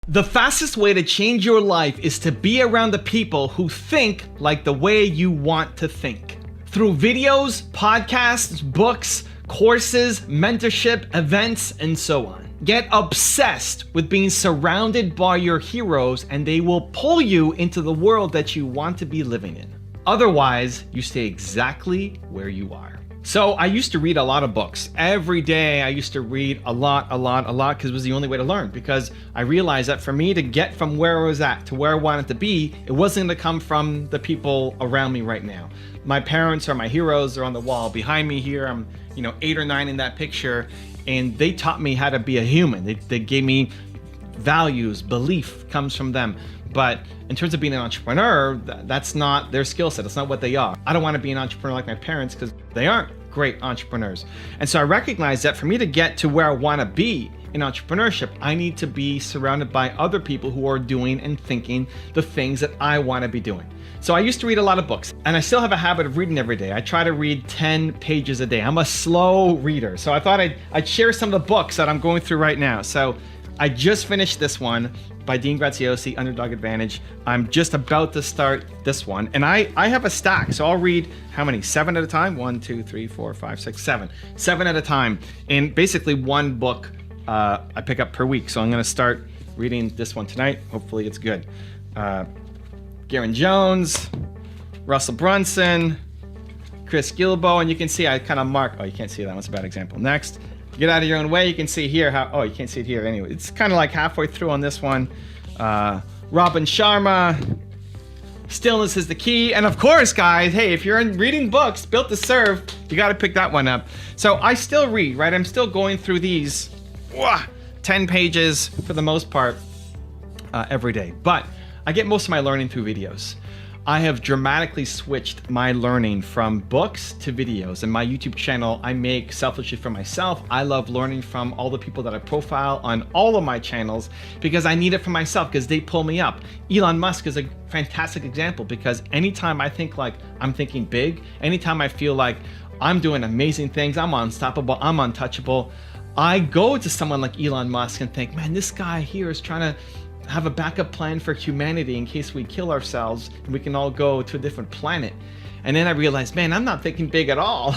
The fastest way to change your life is to be around the people who think like the way you want to think. Through videos, podcasts, books, courses, mentorship, events, and so on. Get obsessed with being surrounded by your heroes, and they will pull you into the world that you want to be living in. Otherwise, you stay exactly where you are. So I used to read a lot of books. Every day I used to read a lot, because it was the only way to learn. Because I realized that for me to get from where I was at to where I wanted to be, it wasn't going to come from the people around me right now. My parents are my heroes. They're on the wall behind me here. I'm 8 or 9 in that picture. And they taught me how to be a human. They gave me values, belief comes from them. But in terms of being an entrepreneur, that's not their skill set. It's not what they are. I don't want to be an entrepreneur like my parents because they aren't great entrepreneurs. And so I recognize that for me to get to where I want to be in entrepreneurship, I need to be surrounded by other people who are doing and thinking the things that I want to be doing. So I used to read a lot of books, and I still have a habit of reading every day. I try to read 10 pages a day. I'm a slow reader. So I thought I'd share some of the books that I'm going through right now. So I just finished this one by Dean Graziosi, Underdog Advantage. I'm just about to start this one, and I have a stack, so I'll read how many? 7 at a time? 1, 2, 3, 4, 5, 6, 7. 7 at a time, and basically one book I pick up per week. So I'm gonna start reading this one tonight. Hopefully it's good. Garen Jones, Russell Brunson, Chris Gilbo, and you can see I kind of mark, oh, you can't see that one's a bad example. Next. Get out of your own way. You can see here how, oh, you can't see it here anyway. It's kind of like halfway through on this one. Robin Sharma, Stillness is the Key. And of course, guys, hey, if you're reading books, Built to Serve, you got to pick that one up. So I still read, right? I'm still going through these 10 pages for the most part every day. But I get most of my learning through videos. I have dramatically switched my learning from books to videos. And my YouTube channel, I make selfishly for myself. I love learning from all the people that I profile on all of my channels because I need it for myself because they pull me up. Elon Musk is a fantastic example because anytime I think like I'm thinking big, anytime I feel like I'm doing amazing things, I'm unstoppable, I'm untouchable, I go to someone like Elon Musk and think, man, this guy here is trying to have a backup plan for humanity in case we kill ourselves and we can all go to a different planet. And then I realized, man, I'm not thinking big at all.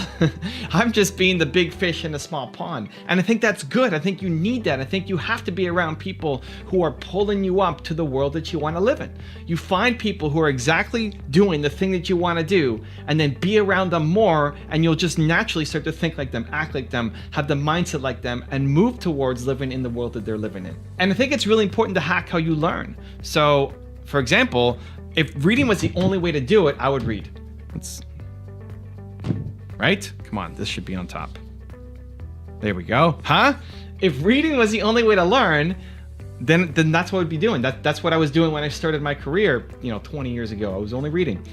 I'm just being the big fish in a small pond. And I think that's good. I think you need that. I think you have to be around people who are pulling you up to the world that you want to live in. You find people who are exactly doing the thing that you want to do, and then be around them more, and you'll just naturally start to think like them, act like them, have the mindset like them, and move towards living in the world that they're living in. And I think it's really important to hack how you learn. So, for example, if reading was the only way to do it, I would read. Right? Come on, this should be on top. There we go. Huh? If reading was the only way to learn, then that's what I'd be doing. That's what I was doing when I started my career, 20 years ago. I was only reading.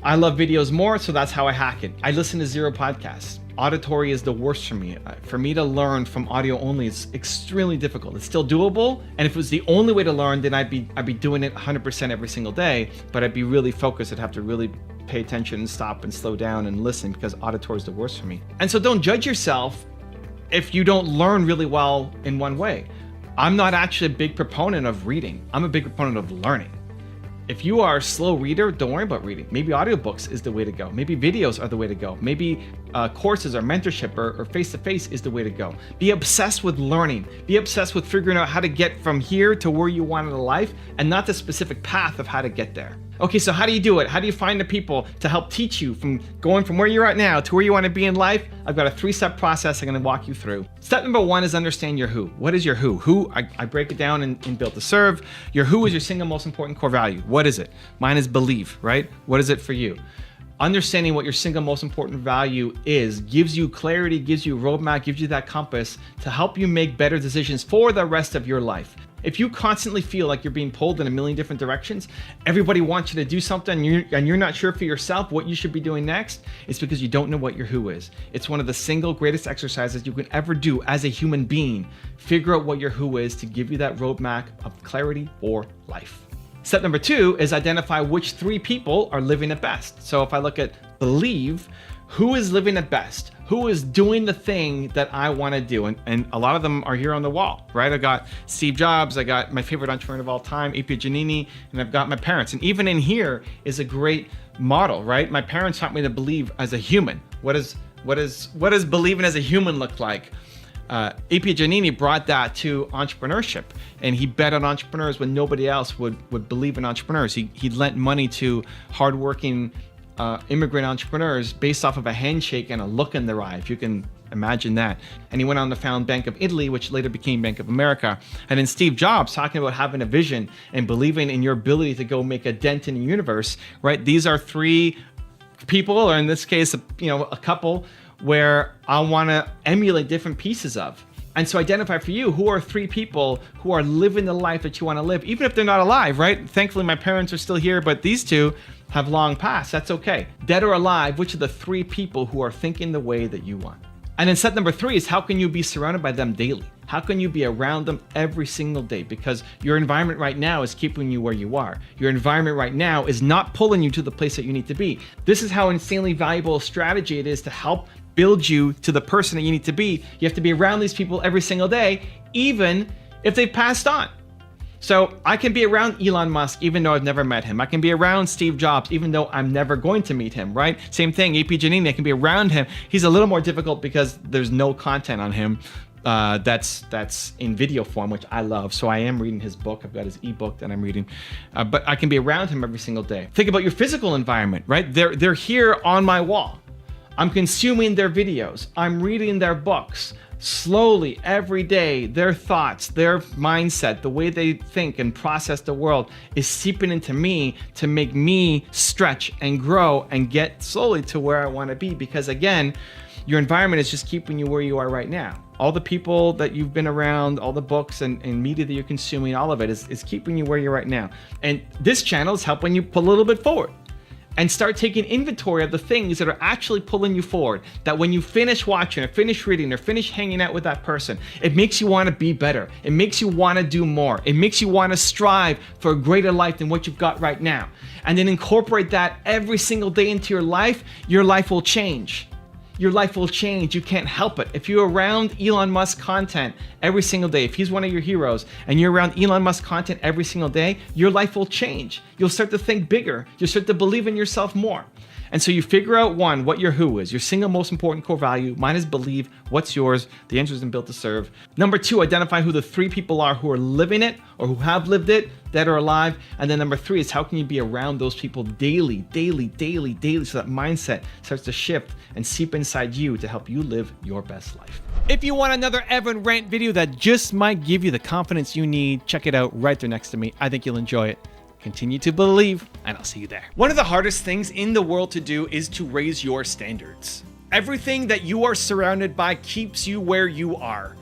I love videos more, so that's how I hack it. I listen to 0 podcasts. Auditory is the worst for me. For me to learn from audio only is extremely difficult. It's still doable, and if it was the only way to learn, then I'd be doing it 100% every single day, but I'd be really focused. I'd have to really pay attention and stop and slow down and listen because auditory is the worst for me. And so don't judge yourself if you don't learn really well in one way. I'm not actually a big proponent of reading. I'm a big proponent of learning. If you are a slow reader, don't worry about reading. Maybe audiobooks is the way to go. Maybe videos are the way to go. Maybe courses or mentorship or face-to-face is the way to go. Be obsessed with learning. Be obsessed with figuring out how to get from here to where you want in life and not the specific path of how to get there. Okay, so how do you do it? How do you find the people to help teach you from going from where you're at now to where you want to be in life? I've got a 3-step process I'm going to walk you through. Step number 1 is understand your who. What is your who? Who, I break it down in Built to Serve. Your who is your single most important core value. What is it? Mine is believe, right? What is it for you? Understanding what your single most important value is gives you clarity, gives you a roadmap, gives you that compass to help you make better decisions for the rest of your life. If you constantly feel like you're being pulled in a million different directions, everybody wants you to do something and you're not sure for yourself what you should be doing next, it's because you don't know what your who is. It's one of the single greatest exercises you can ever do as a human being. Figure out what your who is to give you that roadmap of clarity for life. Step number 2 is identify which 3 people are living at best. So if I look at believe, who is living at best? who is doing the thing that I want to do. And a lot of them are here on the wall, right? I got Steve Jobs, I got my favorite entrepreneur of all time, A.P. Giannini, and I've got my parents. And even in here is a great model, right? My parents taught me to believe as a human. What does believing as a human look like? A.P. Giannini brought that to entrepreneurship, and he bet on entrepreneurs when nobody else would believe in entrepreneurs. He lent money to hardworking immigrant entrepreneurs based off of a handshake and a look in their eye, if you can imagine that. And he went on to found Bank of Italy, which later became Bank of America. And then Steve Jobs talking about having a vision and believing in your ability to go make a dent in the universe, right? These are three people, or in this case, a couple, where I want to emulate different pieces of. And so identify for you, who are three people who are living the life that you want to live, even if they're not alive, right? Thankfully, my parents are still here, but these two have long passed. That's okay. Dead or alive, which are the three people who are thinking the way that you want? And then step number 3 is, how can you be surrounded by them daily? How can you be around them every single day? Because your environment right now is keeping you where you are. Your environment right now is not pulling you to the place that you need to be. This is how insanely valuable a strategy it is to help build you to the person that you need to be. You have to be around these people every single day, even if they've passed on. So I can be around Elon Musk, even though I've never met him. I can be around Steve Jobs, even though I'm never going to meet him, right? Same thing, A.P. Giannini, I can be around him. He's a little more difficult because there's no content on him that's in video form, which I love. So I am reading his book. I've got his ebook that I'm reading, but I can be around him every single day. Think about your physical environment, right? They're here on my wall. I'm consuming their videos. I'm reading their books. Slowly, every day, their thoughts, their mindset, the way they think and process the world is seeping into me to make me stretch and grow and get slowly to where I want to be. Because again, your environment is just keeping you where you are right now. All the people that you've been around, all the books and media that you're consuming, all of it is keeping you where you're right now. And this channel is helping you pull a little bit forward and start taking inventory of the things that are actually pulling you forward. That when you finish watching or finish reading or finish hanging out with that person, it makes you want to be better. It makes you want to do more. It makes you want to strive for a greater life than what you've got right now. And then incorporate that every single day into your life will change. Your life will change. You can't help it. If you're around Elon Musk content every single day, if he's one of your heroes and you're around Elon Musk content every single day, your life will change. You'll start to think bigger. You'll start to believe in yourself more. And so you figure out, 1, what your who is, your single most important core value. Mine is believe. What's yours? The answer is built to serve. Number 2, identify who the 3 people are who are living it or who have lived it, dead or alive. And then number 3 is, how can you be around those people daily, so that mindset starts to shift and seep inside you to help you live your best life. If you want another Evan Rant video that just might give you the confidence you need, check it out right there next to me. I think you'll enjoy it. Continue to believe, and I'll see you there. One of the hardest things in the world to do is to raise your standards. Everything that you are surrounded by keeps you where you are.